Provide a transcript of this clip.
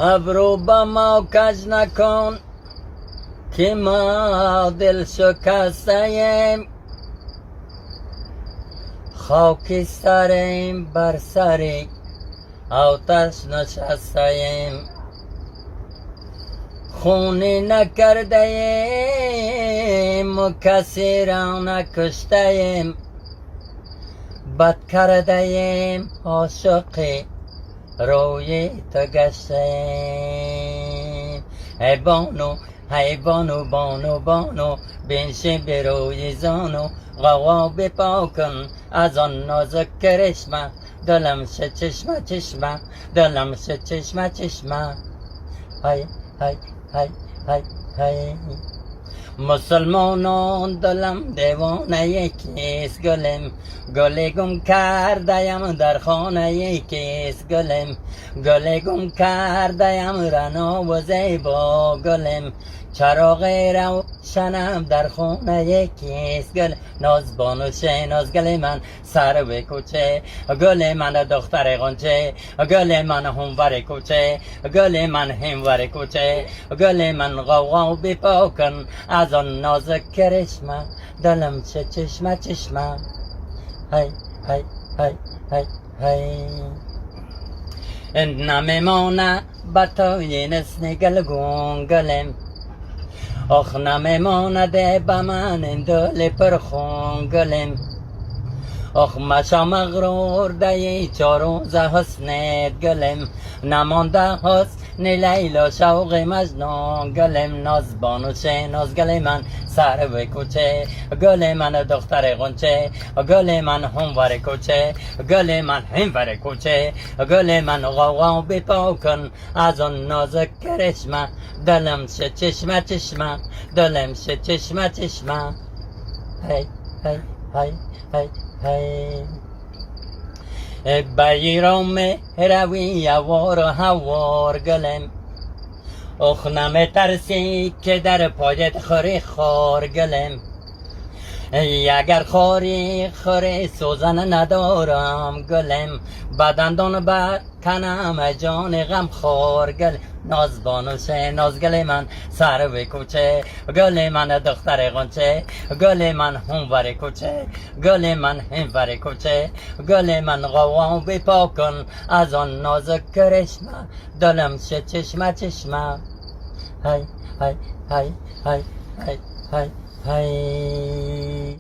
ابرو با ما کج نکن که ما دل شکسته‌ایم، خاکستریم بر سر آتش نشسته‌ایم. خونی نکرده ایم و کسی را نکشته ایم، بد کرده ایم عاشق روی تو گشته ایم. ای بانو ای بانو بانو بانو بنشین به روی زانو، غوا بپا کن از آن نازک کرشمه، دلم شه چشمه چشمه، دلم شه چشمه چشمه. های های های های های. مسلمانان دلم دیوانه یکیست گلم، گل گم کرده‌ام در خانه یکیست گلم، گل گم کرده‌ام رنا و زیبا گلم، چراغ روشنم در خانه یکیست گل. ناز بانو شناز گل من سر به کوچه، گل من دختر غنچه، گل من همور کوچه، گل من همور کوچه، گل من غوغا بپا کن از آن نازک کرشمه، دلم چه چشمه چشمه. های های های های های. نمیمانه به توی نسن گلگون گلم، آخ نمیمانده به من این دل پرخون گلم، آخ مشا مغرور دی چار روز حسنت گلم، نمانده حسن لیلا شوق مجنون گلم. ناز بانو شناز گل من سر به کوچه، گل من دختر غنچه، گل من همور کوچه، گل من همور کوچه، گل من غوغا بپا کن از آن نازک کرشمه، دلم شه چشمه چشمه، دلم شه چشمه چشمه. هی هی هی هی هی. بیرام روی وار هوار گلم، اخ نمی ترسی که در پایت خوری خار گلم، اگر خوری سوزن ندارم گلم، بدندان بر کنم جان غم خار گل. ناز بانو شناز گل من سر به کوچه، گل من دختر غنچه، گل من همور کوچه، گل من همور کوچه، گل من غوا بپا کن از آن نازک کرشمه، دلم شه چشمه چشمه. های های های های های های های.